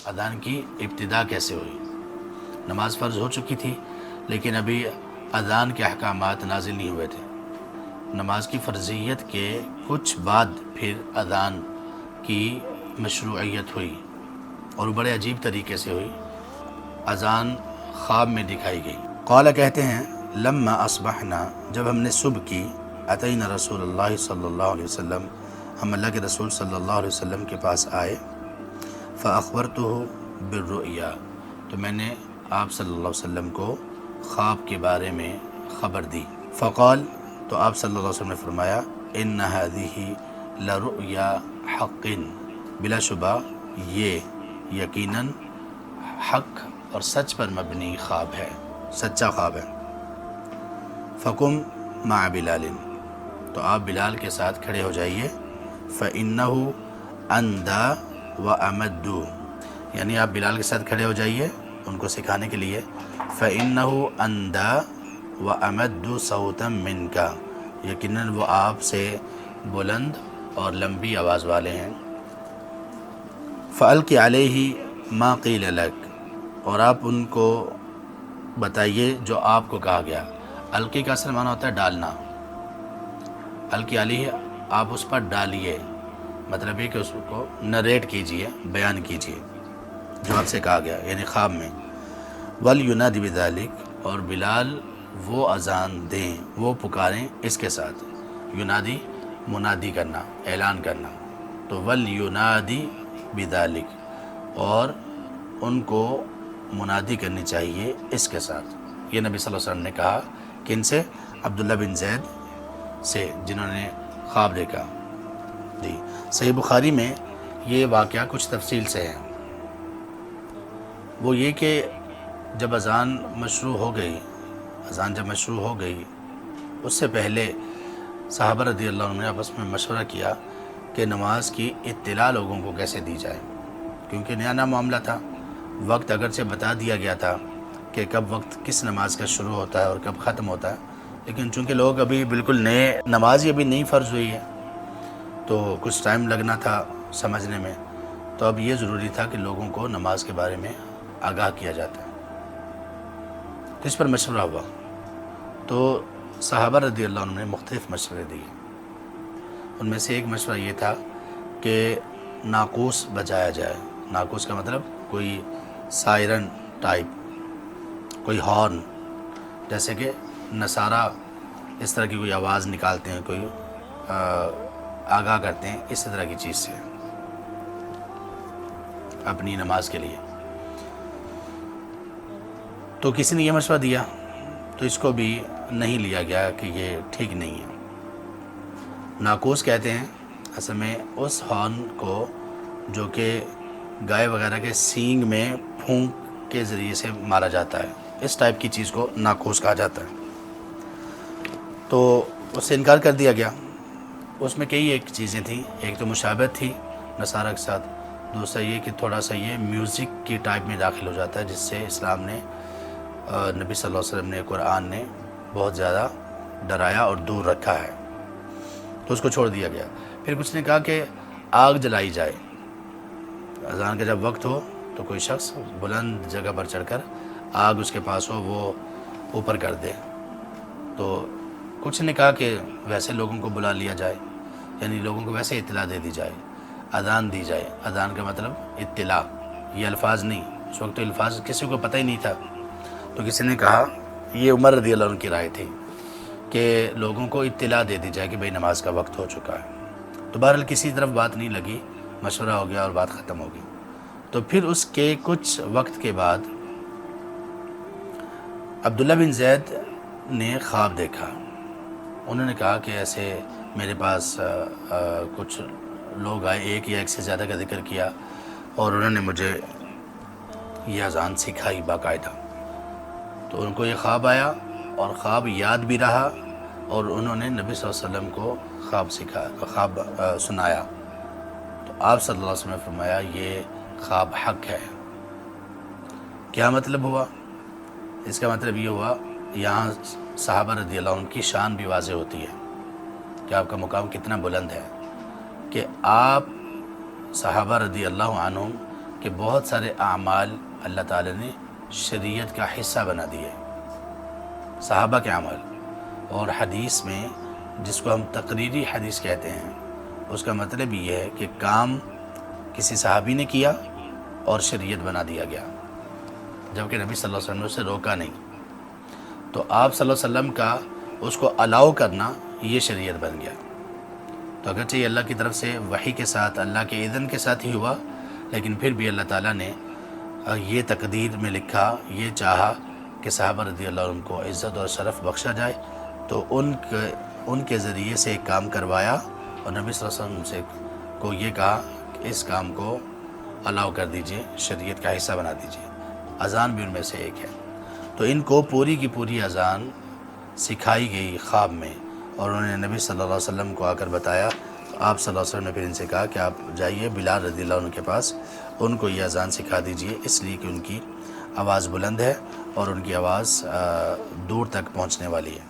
اذان کی ابتدا کیسے ہوئی؟ نماز فرض ہو چکی تھی لیکن ابھی اذان کے احکامات نازل نہیں ہوئے تھے۔ نماز کی فرضیت کے کچھ بعد پھر اذان کی مشروعیت ہوئی، اور بڑے عجیب طریقے سے ہوئی۔ اذان خواب میں دکھائی گئی۔ قال کہتے ہیں لما اصبحنا، جب ہم نے صبح کی، اتینا رسول اللہ صلی اللہ علیہ وسلم، ہم اللہ کے رسول صلی اللہ علیہ وسلم کے پاس آئے، فاخبرته بالرؤیا، تو میں نے آپ صلی اللہ علیہ وسلم کو خواب کے بارے میں خبر دی۔ فقال، تو آپ صلی اللہ علیہ وسلم نے فرمایا ان هذه لرؤیا حق، بلا شبہ یہ یقیناً حق اور سچ پر مبنی خواب ہے، سچا خواب ہے۔ فقم مع بلال، تو آپ بلال کے ساتھ کھڑے ہو جائیے۔ فإنه أندى وأمد، یعنی آپ بلال کے ساتھ کھڑے ہو جائیے ان کو سکھانے کے لیے۔ فإنه أندى وأمد صوتا منك، یقیناً وہ آپ سے بلند اور لمبی آواز والے ہیں۔ فألق عليه ما قیل لك، اور آپ ان کو بتائیے جو آپ کو کہا گیا۔ القی کا اصل معنی ہوتا ہے ڈالنا۔ القی علیہ، آپ اس پر ڈالیے، مطلب یہ کہ اس کو نریٹ کیجئے، بیان کیجئے جو آپ سے کہا گیا، یعنی خواب میں۔ وَلْيُنَادِ بِذَلِكَ، اور بلال وہ اذان دیں، وہ پکاریں اس کے ساتھ۔ ینادی منادی کرنا، اعلان کرنا، تو وَلْيُنَادِ بِذَلِكَ، اور ان کو منادی کرنی چاہیے اس کے ساتھ۔ یہ نبی صلی اللہ علیہ وسلم نے کہا، کن سے؟ عبداللہ بن زید سے، جنہوں نے خواب دیکھا۔ جی، صحیح بخاری میں یہ واقعہ کچھ تفصیل سے ہے۔ وہ یہ کہ جب اذان مشروع ہو گئی، اذان جب مشروع ہو گئی، اس سے پہلے صحابہ رضی اللہ عنہ نے آپس میں مشورہ کیا کہ نماز کی اطلاع لوگوں کو کیسے دی جائے، کیونکہ نیا معاملہ تھا۔ وقت اگرچہ بتا دیا گیا تھا کہ کب وقت کس نماز کا شروع ہوتا ہے اور کب ختم ہوتا ہے، لیکن چونکہ لوگ ابھی بالکل نئے، نماز ہی ابھی نئی فرض ہوئی ہے، تو کچھ ٹائم لگنا تھا سمجھنے میں، تو اب یہ ضروری تھا کہ لوگوں کو نماز کے بارے میں آگاہ کیا جاتا ہے۔ تو اس پر مشورہ ہوا، تو صحابہ رضی اللہ عنہ نے مختلف مشورے دیے۔ ان میں سے ایک مشورہ یہ تھا کہ ناقوس بجایا جائے۔ ناقوس کا مطلب کوئی سائرن ٹائپ، کوئی ہارن، جیسے کہ نصارہ اس طرح کی کوئی آواز نکالتے ہیں، کوئی آگاہ کرتے ہیں، اس طرح کی چیز سے اپنی نماز کے لیے۔ تو کسی نے یہ مشورہ دیا، تو اس کو بھی نہیں لیا گیا کہ یہ ٹھیک نہیں ہے۔ ناقوس کہتے ہیں اصل میں اس ہارن کو جو کہ گائے وغیرہ کے سینگ میں پھونک کے ذریعے سے مارا جاتا ہے، اس ٹائپ کی چیز کو ناقوس کہا جاتا ہے۔ تو اس سے انکار کر دیا گیا۔ اس میں کئی ایک چیزیں تھیں، ایک تو مشابہت تھی نصارہ کے ساتھ، دوسرا یہ کہ تھوڑا سا یہ میوزک کی ٹائپ میں داخل ہو جاتا ہے، جس سے اسلام نے، نبی صلی اللہ علیہ وسلم نے، قرآن نے بہت زیادہ ڈرایا اور دور رکھا ہے، تو اس کو چھوڑ دیا گیا۔ پھر کچھ نے کہا کہ آگ جلائی جائے، اذان کا جب وقت ہو تو کوئی شخص بلند جگہ پر چڑھ کر آگ اس کے پاس ہو، وہ اوپر کر دے۔ تو کچھ نے کہا کہ ویسے لوگوں کو بلا لیا جائے، یعنی لوگوں کو ویسے اطلاع دے دی جائے، اذان دی جائے۔ اذان کا مطلب اطلاع، یہ الفاظ نہیں، اس وقت تو الفاظ کسی کو پتہ ہی نہیں تھا۔ تو کسی نے کہا، یہ عمر رضی اللہ عنہ کی رائے تھی، کہ لوگوں کو اطلاع دے دی جائے کہ بھئی نماز کا وقت ہو چکا ہے۔ تو بہرحال کسی طرف بات نہیں لگی، مشورہ ہو گیا اور بات ختم ہو گئی۔ تو پھر اس کے کچھ وقت کے بعد عبداللہ بن زید نے خواب دیکھا۔ انہوں نے کہا کہ ایسے میرے پاس کچھ لوگ آئے، ایک یا ایک سے زیادہ کا ذکر کیا، اور انہوں نے مجھے یہ اذان سکھائی باقاعدہ۔ تو ان کو یہ خواب آیا اور خواب یاد بھی رہا، اور انہوں نے نبی صلی اللہ علیہ وسلم کو خواب سنایا۔ تو آپ صلی اللہ علیہ وسلم نے فرمایا یہ خواب حق ہے۔ کیا مطلب ہوا؟ اس کا مطلب یہ ہوا، یہاں صحابہ رضی اللہ عنہ کی شان بھی واضح ہوتی ہے کہ آپ کا مقام کتنا بلند ہے، کہ آپ صحابہ رضی اللہ عنہ کہ بہت سارے اعمال اللہ تعالیٰ نے شریعت کا حصہ بنا دیے، صحابہ کے عمل. اور حدیث میں جس کو ہم تقریری حدیث کہتے ہیں، اس کا مطلب یہ ہے کہ کام کسی صحابی نے کیا اور شریعت بنا دیا گیا، جبکہ نبی صلی اللہ علیہ وسلم نے اسے روکا نہیں. تو آپ صلی اللہ علیہ وسلم کا اس کو الاؤ کرنا یہ شریعت بن گیا. تو اگرچہ یہ اللہ کی طرف سے وحی کے ساتھ، اللہ کے اذن کے ساتھ ہی ہوا، لیکن پھر بھی اللہ تعالیٰ نے یہ تقدیر میں لکھا، یہ چاہا کہ صحابہ رضی اللہ عنہ کو عزت اور شرف بخشا جائے، تو ان کے ذریعے سے ایک کام کروایا اور نبی صلی اللہ علیہ وسلم سے کو یہ کہا کہ اس کام کو الاؤ کر دیجئے، شریعت کا حصہ بنا دیجئے. اذان بھی ان میں سے ایک ہے. تو ان کو پوری کی پوری اذان سکھائی گئی خواب میں، اور انہوں نے نبی صلی اللہ علیہ وسلم کو آ کر بتایا. آپ صلی اللہ علیہ وسلم نے پھر ان سے کہا کہ آپ جائیے بلال رضی اللہ عنہ کے پاس، ان کو یہ اذان سکھا دیجئے، اس لیے کہ ان کی آواز بلند ہے اور ان کی آواز دور تک پہنچنے والی ہے.